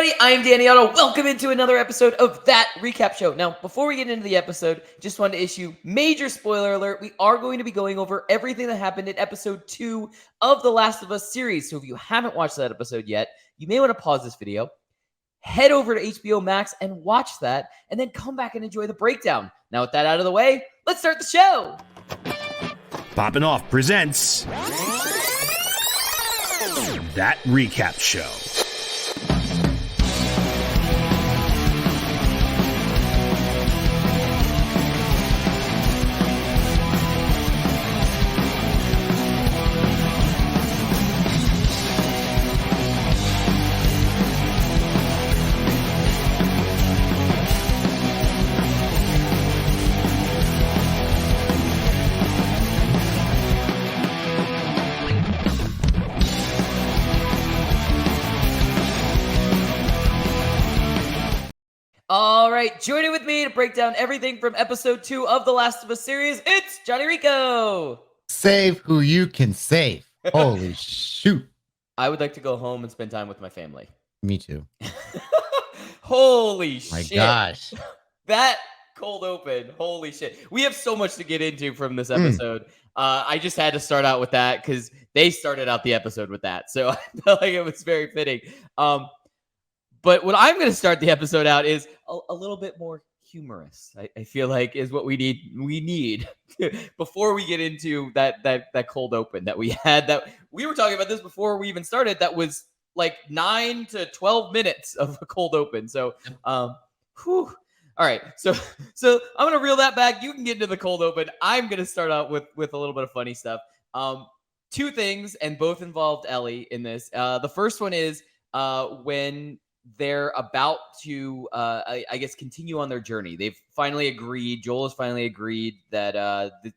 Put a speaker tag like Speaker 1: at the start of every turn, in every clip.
Speaker 1: everybody, I'm Danny Otto. Welcome into another episode of That Recap Show. Now, before we get into the episode, just wanted to issue major spoiler alert. We are going to be going over everything that happened in episode 2 of The Last of Us series. So if you haven't watched that episode yet, you may want to pause this video, head over to HBO Max and watch that, and then come back and enjoy the breakdown. Now, with that out of the way, let's start the show.
Speaker 2: Poppin' Off presents That Recap Show.
Speaker 1: All right, joining with me to break down everything from episode 2 of The Last of Us series, it's Jon Rico.
Speaker 3: Save who you can save. Holy shoot.
Speaker 1: I would like to go home and spend time with my family.
Speaker 3: Me too.
Speaker 1: Holy
Speaker 3: My
Speaker 1: shit.
Speaker 3: gosh.
Speaker 1: That cold open. Holy shit. We have so much to get into from this episode. I just had to start out with that because they started out the episode with that. So I felt like it was very fitting. But what I'm going to start the episode out is a little bit more humorous. I feel like is what we need. We need before we get into that cold open that we had. That we were talking about this before we even started. That was like 9 to 12 minutes of a cold open. So, whew. All right. So I'm going to reel that back. You can get into the cold open. I'm going to start out with a little bit of funny stuff. Two things, and both involved Ellie in this. The first one is when they're about to, I guess, continue on their journey. They've finally agreed. Joel has finally agreed that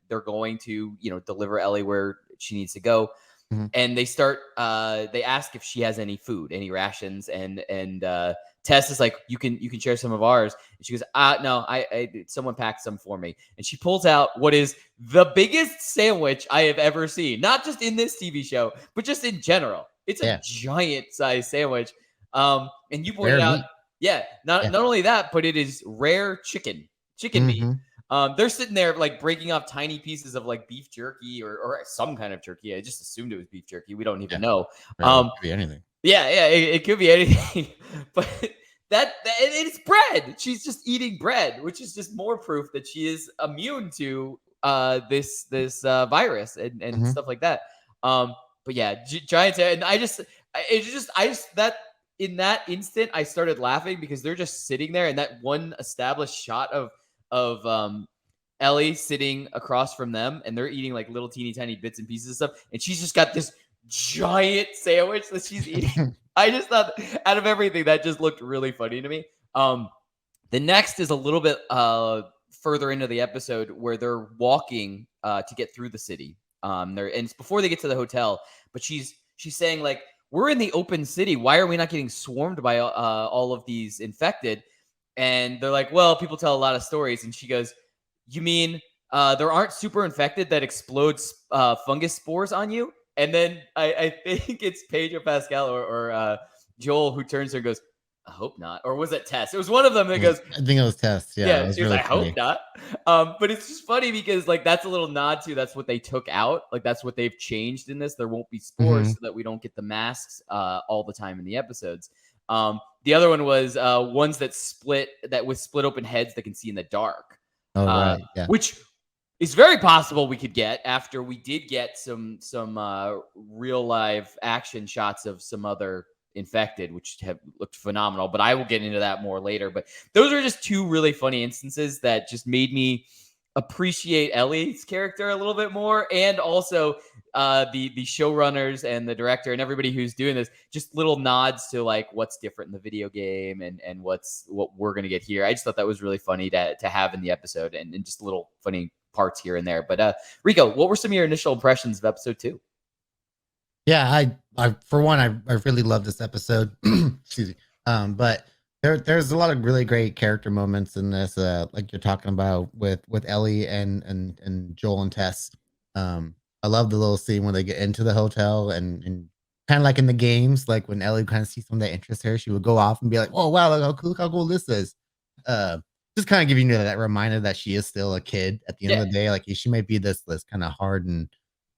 Speaker 1: they're going to, deliver Ellie where she needs to go. Mm-hmm. And they start. They ask if she has any food, any rations, and Tess is like, "You can share some of ours." And she goes, "No, I someone packed some for me." And she pulls out what is the biggest sandwich I have ever seen, not just in this TV show, but just in general. It's a giant size sandwich. And you pointed out, not only that, but it is rare chicken meat. They're sitting there like breaking off tiny pieces of like beef jerky or some kind of turkey. I just assumed it was beef jerky. We don't even know.
Speaker 3: Right, it could be anything.
Speaker 1: It could be anything. But it's bread. She's just eating bread, which is just more proof that she is immune to this virus and stuff like that. But yeah, giant. And in that instant, I started laughing because they're just sitting there, and that one established shot of Ellie sitting across from them, and they're eating like little teeny tiny bits and pieces of stuff, and she's just got this giant sandwich that she's eating. I just thought, out of everything, that just looked really funny to me. The next is a little bit further into the episode where they're walking to get through the city. And it's before they get to the hotel, but she's saying like, we're in the open city. Why are we not getting swarmed by all of these infected? And they're like, well, people tell a lot of stories. And she goes, you mean there aren't super infected that explodes fungus spores on you? And then I think it's Pedro, Pascal, or Joel who turns to her and goes, I hope not. Or was it Tess? It was one of them that goes,
Speaker 3: I think it was Tess. Yeah,
Speaker 1: she was
Speaker 3: really
Speaker 1: like, I hope not. But it's just funny because like that's a little nod to that's what they took out. Like that's what they've changed in this. There won't be spores so that we don't get the masks all the time in the episodes. The other one was ones that with split open heads that can see in the dark.
Speaker 3: Oh, right. Yeah.
Speaker 1: Which is very possible we could get after we did get some real live action shots of some other infected, which have looked phenomenal, but I will get into that more later. But those are just two really funny instances that just made me appreciate Ellie's character a little bit more, and also the showrunners and the director and everybody who's doing this, just little nods to like what's different in the video game and what we're gonna get here. I just thought that was really funny to have in the episode, and just little funny parts here and there. But Rico, what were some of your initial impressions of episode 2?
Speaker 3: Yeah, I for one, I really love this episode. Excuse me. But there's a lot of really great character moments in this, like you're talking about with Ellie and Joel and Tess. I love the little scene when they get into the hotel and kind of like in the games, like when Ellie kind of sees something that interests her, she would go off and be like, "Oh wow, look how cool this is." Uh, just kind of giving you that reminder that she is still a kid at the end
Speaker 1: Yeah.
Speaker 3: of the day. Like she might be this kind of hard and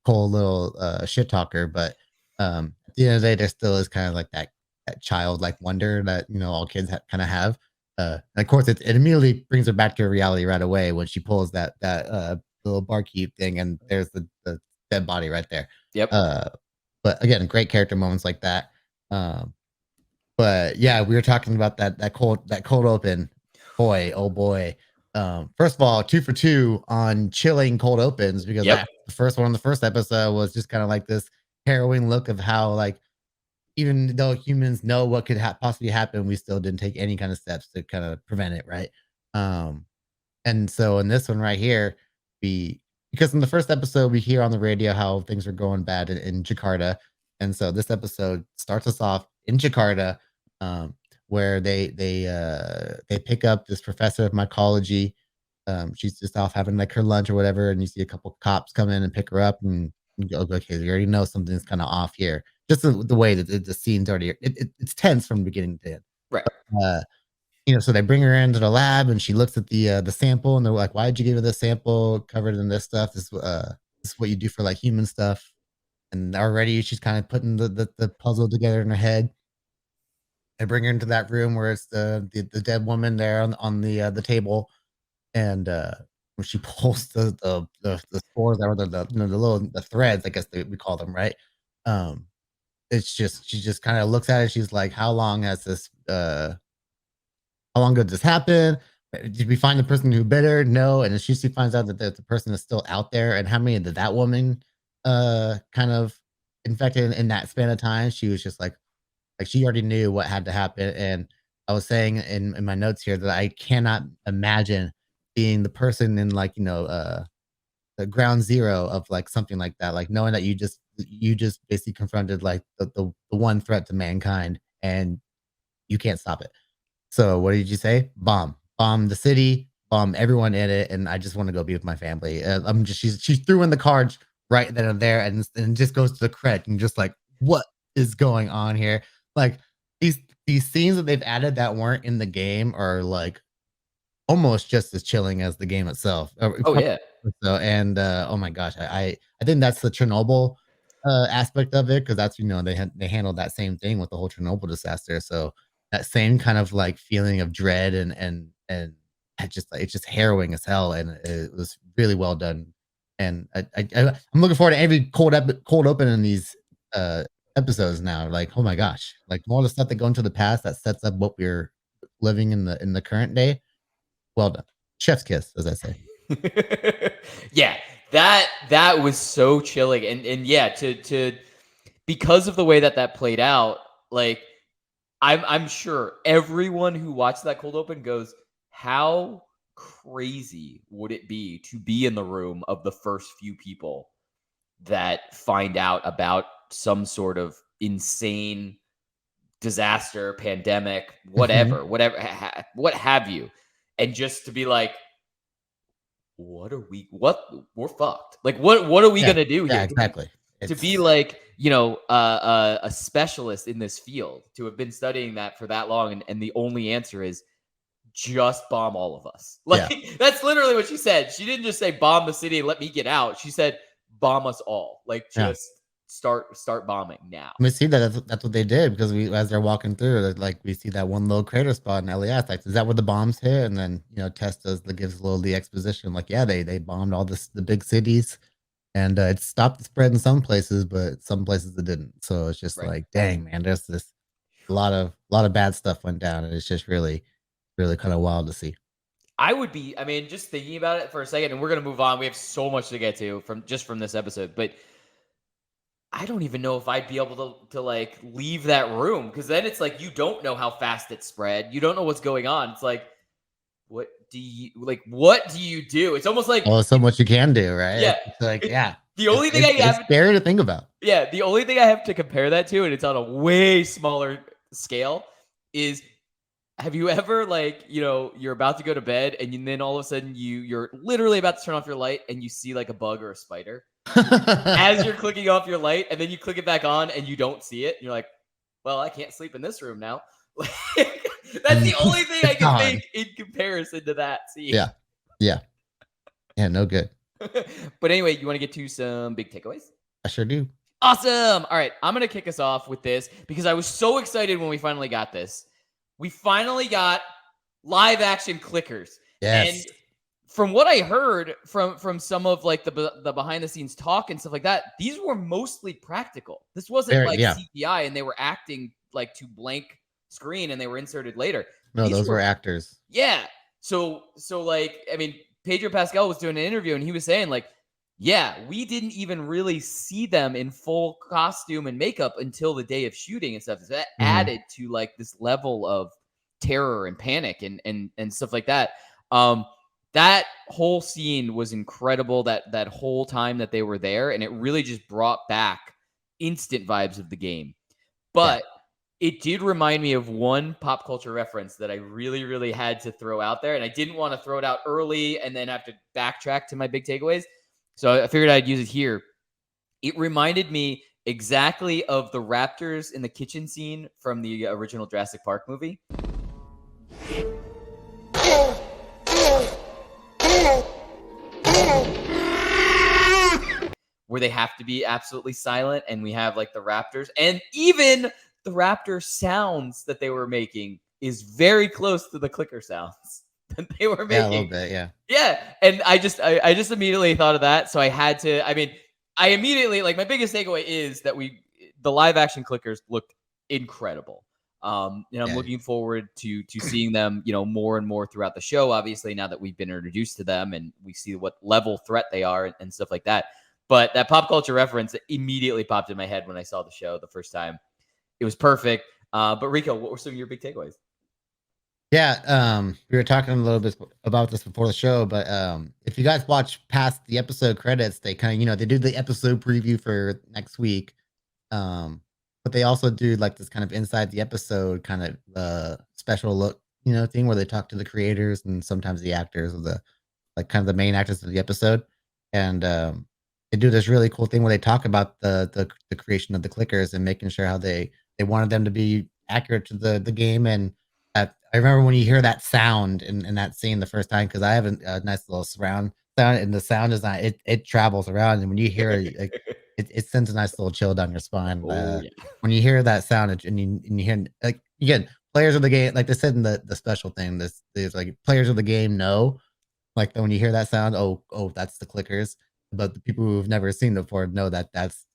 Speaker 3: cold little shit talker, but at the end of the day, there still is kind of like that childlike wonder that all kids kind of have. And of course, it immediately brings her back to reality right away when she pulls that little barkeep thing, and there's the dead body right there.
Speaker 1: Yep.
Speaker 3: But again, great character moments like that. Um, but yeah, we were talking about that cold open. Boy, oh boy. First of all, 2 for 2 on chilling cold opens because
Speaker 1: Yep.
Speaker 3: that the first one on the first episode was just kind of like this harrowing look of how like even though humans know what could possibly happen, we still didn't take any kind of steps to kind of prevent it, right? Um, and so in this one right here, we because in the first episode we hear on the radio how things are going bad in Jakarta, and so this episode starts us off in Jakarta, um, where they pick up this professor of mycology. She's just off having like her lunch or whatever, and you see a couple cops come in and pick her up, and you go, okay, you already know something's kind of off here. Just the way that the scene's already it's tense from beginning to end.
Speaker 1: Right.
Speaker 3: Uh, so they bring her into the lab and she looks at the sample and they're like, "Why did you give her this sample covered in this stuff? This is what you do for like human stuff." And already she's kind of putting the puzzle together in her head. They bring her into that room where it's the dead woman there on the table, and when she pulls the spores out, or the little the threads, I guess we call them, right? Um, it's just she just kind of looks at it. She's like, how long ago did this happen? Did we find the person who bit her? No. And then she finds out that the person is still out there. And how many did that woman kind of infected in that span of time? She was just like she already knew what had to happen. And I was saying in my notes here that I cannot imagine being the person in like, the ground zero of like something like that. Like knowing that you just basically confronted like the one threat to mankind and you can't stop it. So what did you say? Bomb the city, bomb everyone in it, and I just want to go be with my family. I'm just she threw in the cards right then and there, and just goes to the credit and just like what is going on here? Like these scenes that they've added that weren't in the game are like almost just as chilling as the game itself.
Speaker 1: Oh yeah.
Speaker 3: So and oh my gosh, I think that's the Chernobyl aspect of it because that's they handled that same thing with the whole Chernobyl disaster. So that same kind of like feeling of dread and it's just harrowing as hell, and it was really well done. And I'm looking forward to every cold open in these episodes now. Like oh my gosh, like all the stuff that go into the past that sets up what we're living in the current day. Well done. Chef's kiss, as I say.
Speaker 1: Yeah, that was so chilling, and yeah, to because of the way that played out, like I'm sure everyone who watched that cold open goes, how crazy would it be to be in the room of the first few people that find out about some sort of insane disaster, pandemic,
Speaker 3: Mhm.
Speaker 1: whatever, what have you, and just to be like, what we're fucked. Like what are we
Speaker 3: Yeah.
Speaker 1: gonna do
Speaker 3: Yeah,
Speaker 1: here?
Speaker 3: exactly.
Speaker 1: To be
Speaker 3: It's
Speaker 1: like, a specialist in this field, to have been studying that for that long, and the only answer is just bomb all of us.
Speaker 3: yeah.
Speaker 1: Like that's literally what she said. She didn't just say bomb the city and let me get out. She said bomb us all. Like
Speaker 3: Yeah.
Speaker 1: just start bombing now.
Speaker 3: We see that's what they did because we as they're walking through, like we see that one little crater spot in LES. Like, is that where the bombs hit? And then Tess gives a little the exposition. Like, yeah, they bombed all the big cities, and it stopped the spread in some places, but some places it didn't. So it's just
Speaker 1: Right.
Speaker 3: like, dang man, there's this a lot of bad stuff went down, and it's just really kind of wild to see.
Speaker 1: I mean, just thinking about it for a second, and we're gonna move on. We have so much to get to from this episode, but I don't even know if I'd be able to like leave that room, because then it's like you don't know how fast it spread. You don't know what's going on. It's like, what do you do? It's almost like
Speaker 3: Well, so much you can do, right?
Speaker 1: yeah.
Speaker 3: It's like,
Speaker 1: It,
Speaker 3: yeah,
Speaker 1: the only thing I
Speaker 3: it's
Speaker 1: have
Speaker 3: scary to think about.
Speaker 1: Yeah, the only thing I have to compare that to, and it's on a way smaller scale, is have you ever like, you're about to go to bed and then all of a sudden you're literally about to turn off your light and you see like a bug or a spider? as you're clicking off your light, and then you click it back on and you don't see it. And you're like, well, I can't sleep in this room now. That's the only thing I
Speaker 3: It's
Speaker 1: can
Speaker 3: gone.
Speaker 1: think in comparison to that scene.
Speaker 3: Yeah. Yeah. Yeah, no good.
Speaker 1: But anyway, you want to get to some big takeaways?
Speaker 3: I sure do.
Speaker 1: Awesome. All right, I'm going to kick us off with this because I was so excited when we finally got this. We finally got live action clickers.
Speaker 3: Yes.
Speaker 1: And from what I heard from some of like the behind the scenes talk and stuff like that, these were mostly practical. This wasn't
Speaker 3: Very,
Speaker 1: like
Speaker 3: yeah.
Speaker 1: CGI and they were acting like to blank screen and they were inserted later.
Speaker 3: No,
Speaker 1: These
Speaker 3: those were actors.
Speaker 1: Yeah. So like, I mean, Pedro Pascal was doing an interview and he was saying like, yeah, we didn't even really see them in full costume and makeup until the day of shooting and stuff. So that added to like this level of terror and panic and stuff like that. That whole scene was incredible. That whole time that they were there, and it really just brought back instant vibes of the game. But it did remind me of one pop culture reference that I really, really had to throw out there, and I didn't want to throw it out early and then have to backtrack to my big takeaways. So I figured I'd use it here. It reminded me exactly of the raptors in the kitchen scene from the original Jurassic Park movie. Where they have to be absolutely silent, and we have like the raptors, and even the raptor sounds that they were making is very close to the clicker sounds that they were making.
Speaker 3: Yeah, a little bit, yeah.
Speaker 1: Yeah, and I just immediately thought of that, so I had to. I mean, I immediately like my biggest takeaway is that the live action clickers looked incredible. I'm looking forward to seeing them, more and more throughout the show. Obviously, now that we've been introduced to them and we see what level threat they are and stuff like that. But that pop culture reference immediately popped in my head when I saw the show the first time. It was perfect. But Rico, what were some of your big takeaways?
Speaker 3: Yeah, we were talking a little bit about this before the show, but if you guys watch past the episode credits, they kind of, they do the episode preview for next week. But they also do like this kind of inside the episode kind of special look, thing where they talk to the creators and sometimes the actors of the like kind of the main actors of the episode. And they do this really cool thing where they talk about the creation of the clickers and making sure how they wanted them to be accurate to the game. And I remember when you hear that sound in that scene the first time, because I have a nice little surround sound, and the sound is not it travels around, and when you hear it, like, it sends a nice little chill down your spine. When you hear that sound and you hear, like, again, players of the game, like they said in the special thing, there's like players of the game know, like when you hear that sound, oh, that's the clickers. But the people who've never seen it before know that that's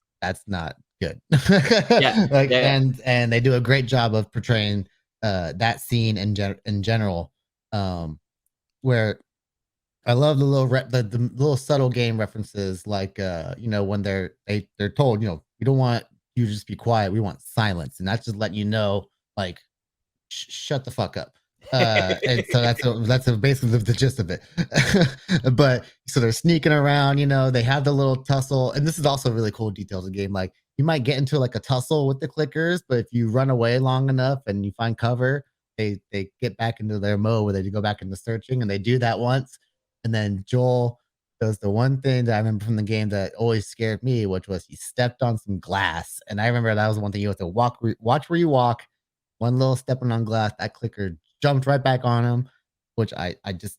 Speaker 3: not good. And they do a great job of portraying that scene in general, where I love the little subtle game references, like when they're told, we don't want you to just be quiet, we want silence, and that's just letting you know, like, shut the fuck up. And so that's basically the gist of it. But so they're sneaking around, they have the little tussle, and this is also really cool details of the game. Like, you might get into like a tussle with the clickers, but if you run away long enough and you find cover, they get back into their mode where they go back into searching, and they do that once. And then Joel does the one thing that I remember from the game that always scared me, which was he stepped on some glass. And I remember that was one thing you have to watch where you walk. One little stepping on glass, that clicker jumped right back on him, which I just,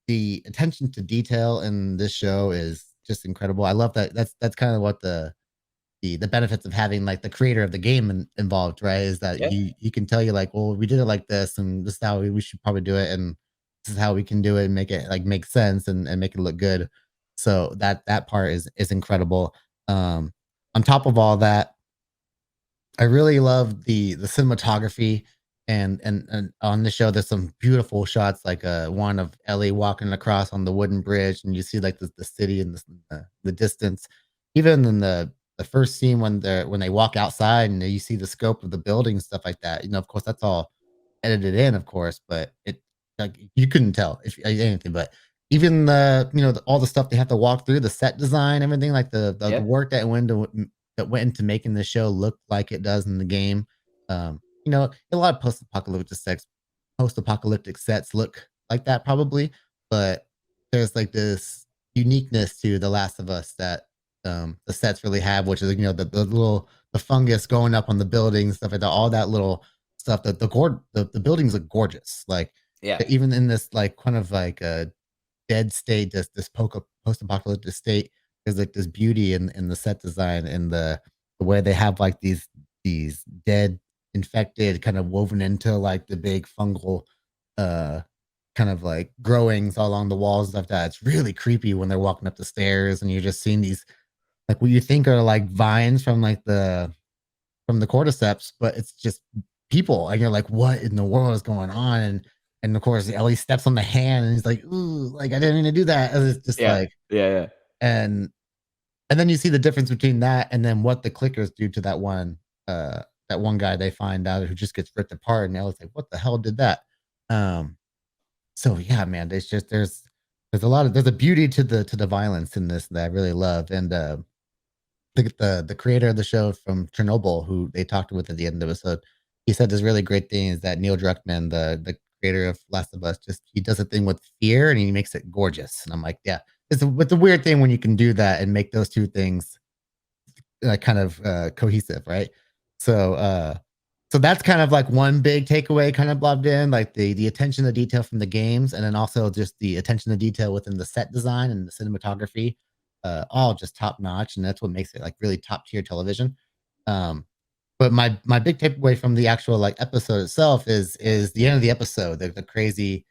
Speaker 3: the attention to detail in this show is just incredible. I love that. That's kind of what the benefits of having like the creator of the game involved, right? Is that you can tell you like, well, we did it like this, and this is how we should probably do it, and this is how we can do it and make it like make sense and make it look good. So that part is incredible. On top of all that, I really love the cinematography, and on the show there's some beautiful shots, like one of Ellie walking across on the wooden bridge, and you see like the city in the distance. Even in the first scene when they walk outside and you see the scope of the building, stuff like that. Of course that's all edited in, of course, but it, like, you couldn't tell if anything. But even all the stuff they have to walk through, the set design, everything, like the work that went into making the show look like it does in the game. A lot of post-apocalyptic sets look like that probably, but there's like this uniqueness to The Last of Us that the sets really have, which is the fungus going up on the buildings, stuff like that, all that little stuff. That the buildings look gorgeous, like even in this like kind of like a dead state, this post-apocalyptic state. There's like this beauty in the set design and the way they have like these dead infected kind of woven into like the big fungal kind of like growings all along the walls and stuff. That it's really creepy when they're walking up the stairs and you're just seeing these like what you think are like vines from like from the cordyceps, but it's just people, and you're like, what in the world is going on? And of course, Ellie steps on the hand, and he's like, ooh, like I didn't mean to do that. And it's just like, and then you see the difference between that and then what the clickers do to that one guy they find out who just gets ripped apart, and Ellie's like, what the hell did that? So yeah, man, there's there's a beauty to the violence in this that I really love, and the creator of the show from Chernobyl, who they talked with at the end of the episode, he said this really great thing is that Neil Druckmann, the creator of Last of Us, just he does a thing with fear and he makes it gorgeous. And I'm like, yeah, it's a weird thing when you can do that and make those two things kind of cohesive, right? So that's kind of like one big takeaway kind of blobbed in, like the attention to detail from the games, and then also just the attention to detail within the set design and the cinematography, all just top notch, and that's what makes it like really top tier television. But my big takeaway from the actual like episode itself is the end of the episode, the crazy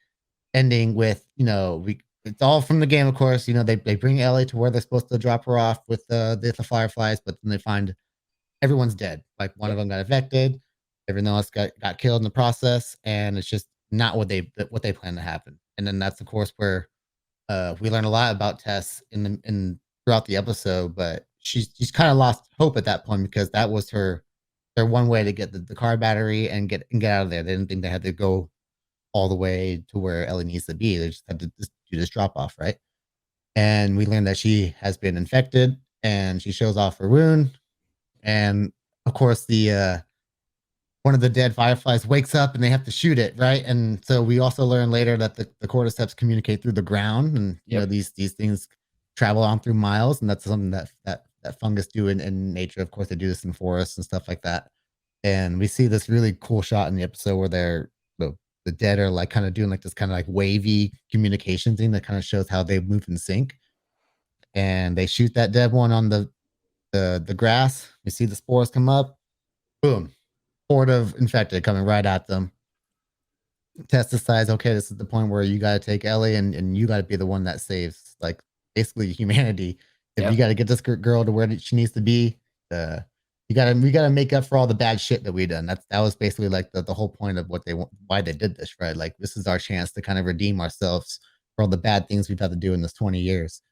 Speaker 3: ending with it's all from the game, of course. They bring Ellie to where they're supposed to drop her off with the fireflies, but then they find everyone's dead. Like one of them got infected, everyone else got killed in the process, and it's just not what they plan to happen. And then that's of course where we learn a lot about Tess in throughout the episode, but she's kind of lost hope at that point because that was their one way to get the car battery and get out of there. They didn't think they had to go all the way to where Ellie needs to be. They just had to just do this drop off, right? And we learned that she has been infected, and she shows off her wound. And of course, the one of the dead fireflies wakes up, and they have to shoot it, right? And so we also learn later that the cordyceps communicate through the ground, and these things travel on through miles, and that's something that fungus do in nature. Of course, they do this in forests and stuff like that. And we see this really cool shot in the episode where the dead are like kind of doing like this kind of like wavy communication thing that kind of shows how they move in sync. And they shoot that dead one on the grass. We see the spores come up. Boom. Horde of infected coming right at them. Tess decides, okay, this is the point where you got to take Ellie and you got to be the one that saves like basically humanity. If you got to get this girl to where she needs to be, we got to make up for all the bad shit that we done. That was basically like the whole point of why they did this, right? Like this is our chance to kind of redeem ourselves for all the bad things we've had to do in this 20 years.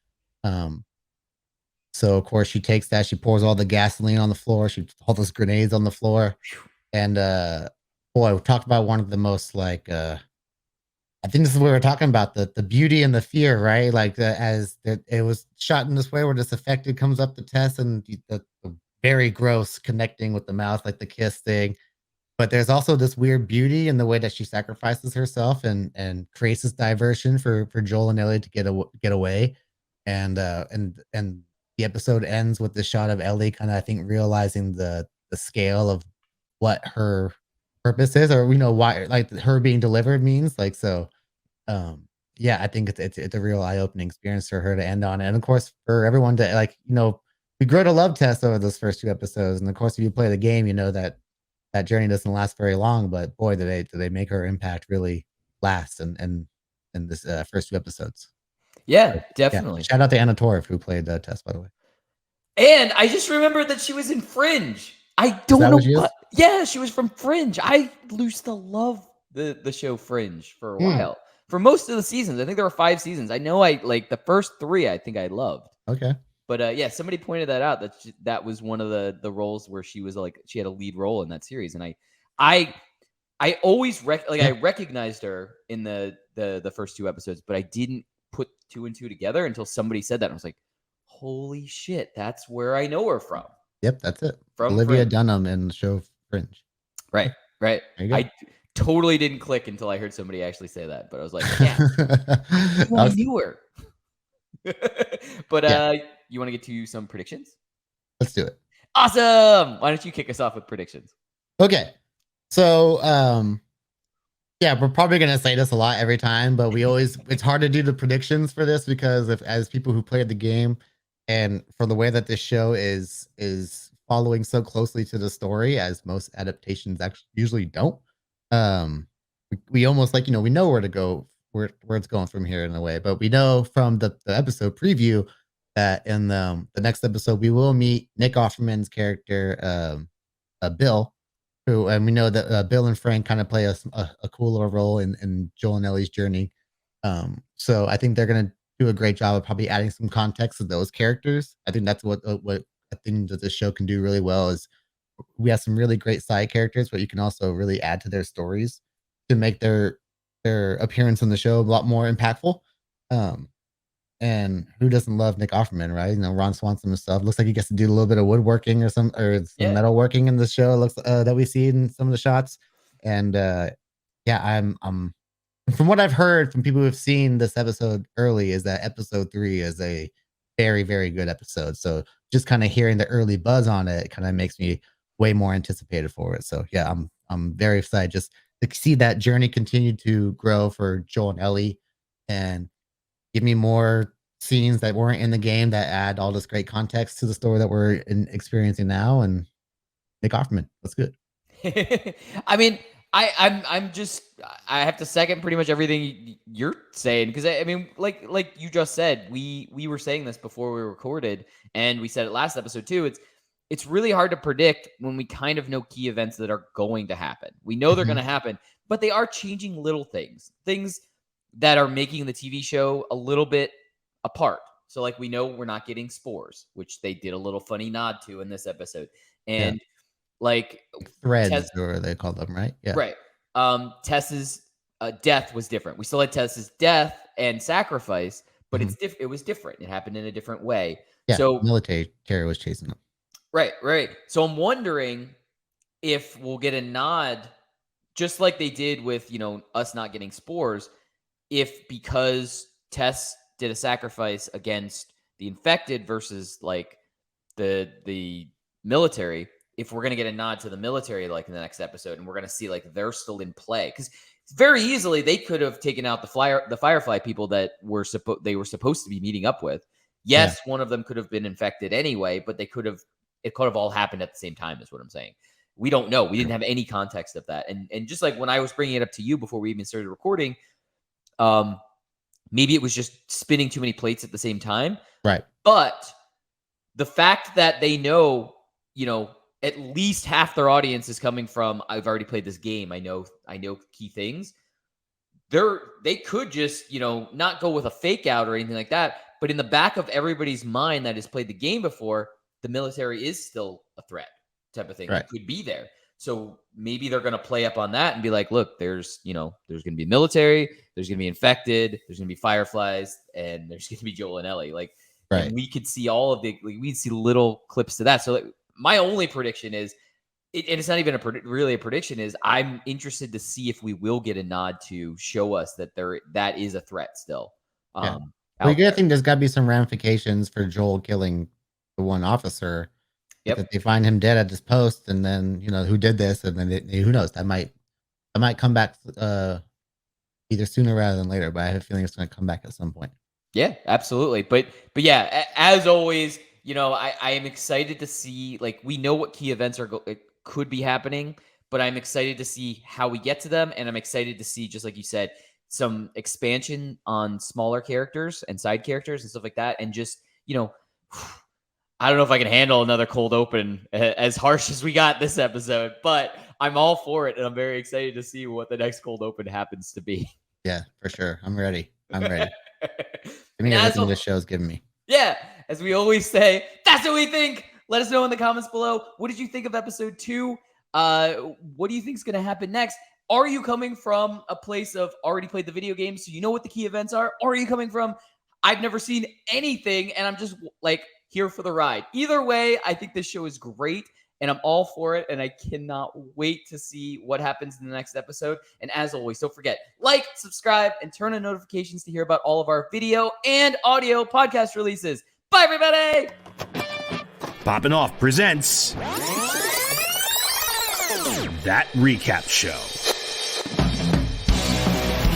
Speaker 3: So of course she takes that, she pours all the gasoline on the floor, all those grenades on the floor, and boy, we talked about one of the most like I think this is what we were talking about, the beauty and the fear, right? Like as it was shot in this way where this affected comes up to Tess, and the very gross connecting with the mouth, like the kiss thing. But there's also this weird beauty in the way that she sacrifices herself and creates this diversion for Joel and Ellie to get away. And the episode ends with the shot of Ellie kind of, I think, realizing the scale of what her purpose is, or why, like her being delivered means. Like so, yeah, I think it's a real eye-opening experience for her to end on, and of course for everyone to like we grow to love Tess over those first 2 episodes, and of course if you play the game, you know that journey doesn't last very long. But boy, do they make her impact really last, and in this first 2 episodes.
Speaker 1: Yeah, definitely.
Speaker 3: Yeah. Shout out to Anna Torv who played Tess, by the way.
Speaker 1: And I just remembered that she was in Fringe. I don't know what. Yeah, she was from Fringe. I used to love the show Fringe for a while. For most of the seasons. I think there were 5 seasons. I know I like the first 3 I think I loved.
Speaker 3: Okay.
Speaker 1: But yeah, somebody pointed that out, that was one of the roles where she was like, she had a lead role in that series. And I always I recognized her in the first 2 episodes, but I didn't put 2 and 2 together until somebody said that. And I was like, holy shit, that's where I know her from.
Speaker 3: Yep, that's it.
Speaker 1: From
Speaker 3: Olivia
Speaker 1: Fringe.
Speaker 3: Dunham in the show Fringe.
Speaker 1: Right. I totally didn't click until I heard somebody actually say that. But I was like, yeah, I knew her. But you want to get to some predictions?
Speaker 3: Let's do it.
Speaker 1: Awesome. Why don't you kick us off with predictions?
Speaker 3: Okay. So, yeah, we're probably going to say this a lot every time, but it's hard to do the predictions for this because as people who played the game and for the way that this show is following so closely to the story as most adaptations actually usually don't, we almost like, we know where to go, where it's going from here in a way, but we know from the episode preview that in the next episode, we will meet Nick Offerman's character, Bill, who, and we know that Bill and Frank kind of play a cool little role in Joel and Ellie's journey. So I think they're going to do a great job of probably adding some context to those characters. I think that's what I think that this show can do really well is we have some really great side characters, but you can also really add to their stories to make their appearance on the show a lot more impactful. And who doesn't love Nick Offerman, right? Ron Swanson and stuff. Looks like he gets to do a little bit of woodworking or some metalworking in the show. Looks that we see in some of the shots. And yeah, I'm from what I've heard from people who have seen this episode early is that episode 3 is a very, very good episode. So just kind of hearing the early buzz on it kind of makes me way more anticipated for it. So yeah, I'm very excited just to see that journey continue to grow for Joel and Ellie and give me more scenes that weren't in the game that add all this great context to the story that we're experiencing now. And Nick Offerman, that's good.
Speaker 1: I mean, I'm just I have to second pretty much everything you're saying because I mean, like you just said, we were saying this before we recorded, and we said it last episode too. It's really hard to predict when we kind of know key events that are going to happen. We know they're going to happen, but they are changing little things that are making the TV show a little bit apart. So like we know we're not getting spores, which they did a little funny nod to in this episode. And like
Speaker 3: threads or they call them, right? Yeah.
Speaker 1: Right. Tess's death was different. We still had Tess's death and sacrifice, but it was different. It happened in a different way.
Speaker 3: Yeah.
Speaker 1: So
Speaker 3: military terror was chasing them.
Speaker 1: Right. So I'm wondering if we'll get a nod just like they did with, us not getting spores, if because Tess did a sacrifice against the infected versus like the military, if we're going to get a nod to the military like in the next episode and we're going to see like they're still in play, because very easily they could have taken out the Firefly people that they were supposed to be meeting up with. Yes, one of them could have been infected anyway, but it could have all happened at the same time is what I'm saying. We don't know. We didn't have any context of that. And just like when I was bringing it up to you before we even started recording, maybe it was just spinning too many plates at the same time.
Speaker 3: Right.
Speaker 1: But the fact that they know, at least half their audience is coming from, I've already played this game. I know key things. They could just, not go with a fake out or anything like that. But in the back of everybody's mind that has played the game before, the military is still a threat type of thing. Right. It could be there. So maybe they're going to play up on that and be like, look, there's going to be military, there's going to be infected, there's going to be Fireflies, and there's going to be Joel and Ellie. Like, right. And we could see all of we'd see little clips to that. So like, my only prediction is, and it's not even really a prediction, is I'm interested to see if we will get a nod to show us that that is a threat still.
Speaker 3: Well, you gotta think there's got to be some ramifications for Joel killing the one officer. Yep. That they find him dead at this post, and then who did this, and then who knows? I might come back either sooner rather than later, but I have a feeling it's going to come back at some point.
Speaker 1: Yeah, absolutely. But yeah, as always, I am excited to see. Like, we know what key events could be happening, but I'm excited to see how we get to them, and I'm excited to see, just like you said, some expansion on smaller characters and side characters and stuff like that, and just I don't know if I can handle another cold open as harsh as we got this episode, but I'm all for it, and I'm very excited to see what the next cold open happens to be.
Speaker 3: Yeah, for sure. I'm ready. Give me everything this show's giving me.
Speaker 1: Yeah, as we always say, that's what we think. Let us know in the comments below. What did you think of episode 2? What do you think is going to happen next? Are you coming from a place of already played the video game, so you know what the key events are? Or are you coming from, I've never seen anything, and I'm just like here for the ride? Either way, I think this show is great, and I'm all for it, and I cannot wait to see what happens in the next episode. And as always, don't forget, like, subscribe, and turn on notifications to hear about all of our video and audio podcast releases. Bye, everybody.
Speaker 2: Popping Off presents That Recap Show.